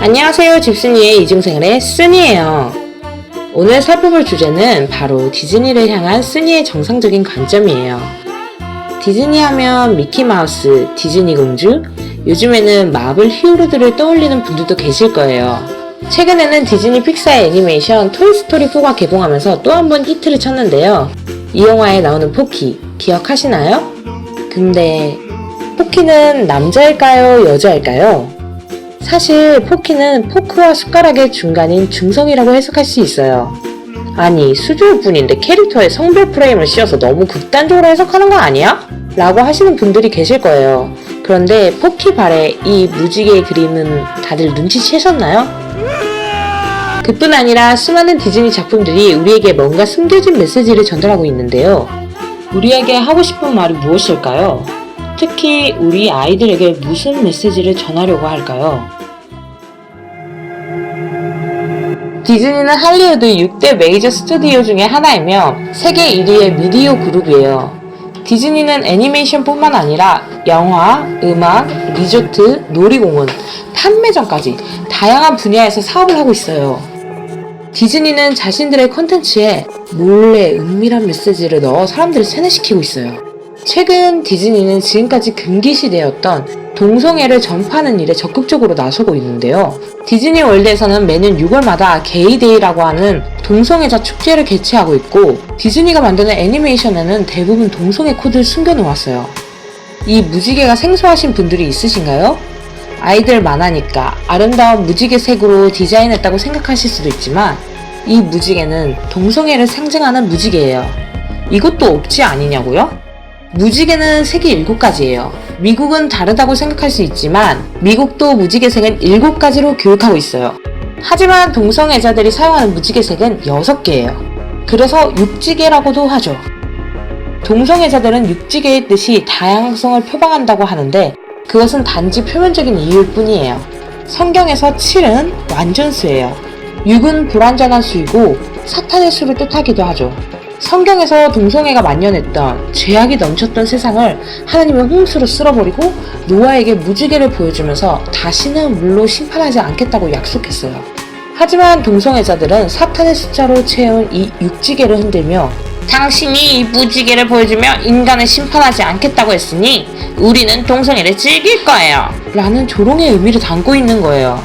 안녕하세요. 집순이의 이중생활의 순이에요. 오늘 살펴볼 주제는 바로 디즈니를 향한 순이의 정상적인 관점이에요. 디즈니 하면 미키마우스, 디즈니 공주, 요즘에는 마블 히어로들을 떠올리는 분들도 계실 거예요. 최근에는 디즈니 픽사의 애니메이션 토이스토리 4가 개봉하면서 또 한 번 히트를 쳤는데요. 이 영화에 나오는 포키 기억하시나요? 근데 포키는 남자일까요? 여자일까요? 사실 포키는 포크와 숟가락의 중간인 중성이라고 해석할 수 있어요. 아니 수조일 뿐인데 캐릭터에 성별 프레임을 씌워서 너무 극단적으로 해석하는 거 아니야? 라고 하시는 분들이 계실 거예요. 그런데 포키 발의 이 무지개의 그림은 다들 눈치채셨나요? 그뿐 아니라 수많은 디즈니 작품들이 우리에게 뭔가 숨겨진 메시지를 전달하고 있는데요. 우리에게 하고 싶은 말이 무엇일까요? 특히 우리 아이들에게 무슨 메시지를 전하려고 할까요? 디즈니는 할리우드 6대 메이저 스튜디오 중에 하나이며 세계 1위의 미디어 그룹이에요. 디즈니는 애니메이션뿐만 아니라 영화, 음악, 리조트, 놀이공원, 판매점까지 다양한 분야에서 사업을 하고 있어요. 디즈니는 자신들의 콘텐츠에 몰래 은밀한 메시지를 넣어 사람들을 세뇌시키고 있어요. 최근 디즈니는 지금까지 금기시되었던 동성애를 전파하는 일에 적극적으로 나서고 있는데요. 디즈니 월드에서는 매년 6월마다 게이데이라고 하는 동성애자 축제를 개최하고 있고 디즈니가 만드는 애니메이션에는 대부분 동성애 코드를 숨겨놓았어요. 이 무지개가 생소하신 분들이 있으신가요? 아이들 만화니까 아름다운 무지개 색으로 디자인했다고 생각하실 수도 있지만 이 무지개는 동성애를 상징하는 무지개예요. 이것도 억지 아니냐고요? 무지개는 색이 7가지예요. 미국은 다르다고 생각할 수 있지만 미국도 무지개색은 7가지로 교육하고 있어요. 하지만 동성애자들이 사용하는 무지개색은 6개예요. 그래서 육지개라고도 하죠. 동성애자들은 육지개의 뜻이 다양성을 표방한다고 하는데 그것은 단지 표면적인 이유일 뿐이에요. 성경에서 7은 완전수예요. 6은 불완전한 수이고 사탄의 수를 뜻하기도 하죠. 성경에서 동성애가 만연했던 죄악이 넘쳤던 세상을 하나님은 홍수로 쓸어버리고 노아에게 무지개를 보여주면서 다시는 물로 심판하지 않겠다고 약속했어요. 하지만 동성애자들은 사탄의 숫자로 채운 이 육지개를 흔들며 당신이 이 무지개를 보여주며 인간을 심판하지 않겠다고 했으니 우리는 동성애를 즐길 거예요 라는 조롱의 의미를 담고 있는 거예요.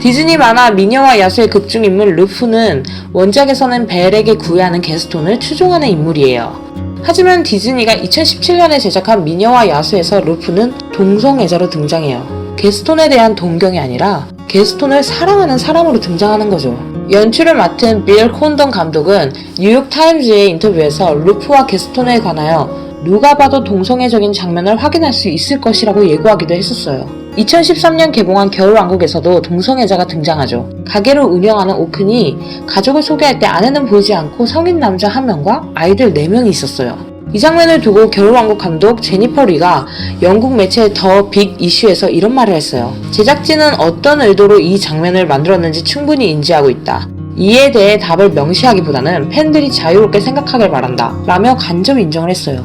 디즈니 만화 미녀와 야수의 극중인물 루프는 원작에서는 벨에게 구애하는 게스톤을 추종하는 인물이에요. 하지만 디즈니가 2017년에 제작한 미녀와 야수에서 루프는 동성애자로 등장해요. 게스톤에 대한 동경이 아니라 게스톤을 사랑하는 사람으로 등장하는 거죠. 연출을 맡은 빌 콘던 감독은 뉴욕타임즈의 인터뷰에서 루프와 게스톤에 관하여 누가 봐도 동성애적인 장면을 확인할 수 있을 것이라고 예고하기도 했었어요. 2013년 개봉한 겨울왕국에서도 동성애자가 등장하죠. 가게를 운영하는 오큰이 가족을 소개할 때 아내는 보이지 않고 성인 남자 1명과 아이들 4명이 있었어요. 이 장면을 두고 겨울왕국 감독 제니퍼 리가 영국 매체 더 빅 이슈에서 이런 말을 했어요. 제작진은 어떤 의도로 이 장면을 만들었는지 충분히 인지하고 있다. 이에 대해 답을 명시하기보다는 팬들이 자유롭게 생각하길 바란다 라며 간접 인정을 했어요.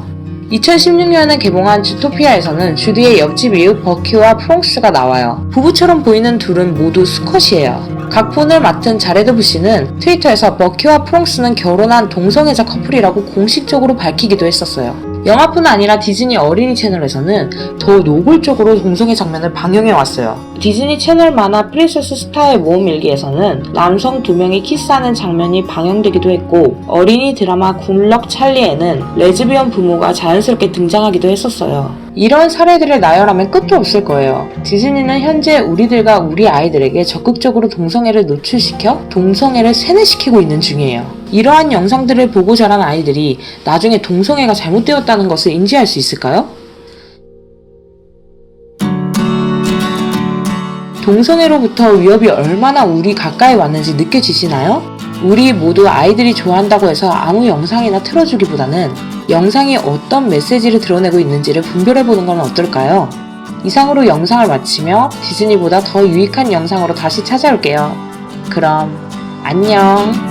2016년에 개봉한 주토피아에서는 주디의 옆집 이웃 버키와 프롱스가 나와요. 부부처럼 보이는 둘은 모두 수컷이에요. 각본을 맡은 자레드 부시는 트위터에서 버키와 프롱스는 결혼한 동성애자 커플이라고 공식적으로 밝히기도 했었어요. 영화뿐 아니라 디즈니 어린이 채널에서는 더 노골적으로 동성애 장면을 방영해왔어요. 디즈니 채널 만화 프린세스 스타의 모험 일기에서는 남성 2명이 키스하는 장면이 방영되기도 했고 어린이 드라마 굿럭 찰리에는 레즈비언 부모가 자연스럽게 등장하기도 했었어요. 이런 사례들을 나열하면 끝도 없을 거예요. 디즈니는 현재 우리들과 우리 아이들에게 적극적으로 동성애를 노출시켜 동성애를 세뇌시키고 있는 중이에요. 이러한 영상들을 보고 자란 아이들이 나중에 동성애가 잘못되었다는 것을 인지할 수 있을까요? 동성애로부터 위협이 얼마나 우리 가까이 왔는지 느껴지시나요? 우리 모두 아이들이 좋아한다고 해서 아무 영상이나 틀어주기보다는 영상이 어떤 메시지를 드러내고 있는지를 분별해보는 건 어떨까요? 이상으로 영상을 마치며 디즈니보다 더 유익한 영상으로 다시 찾아올게요. 그럼 안녕.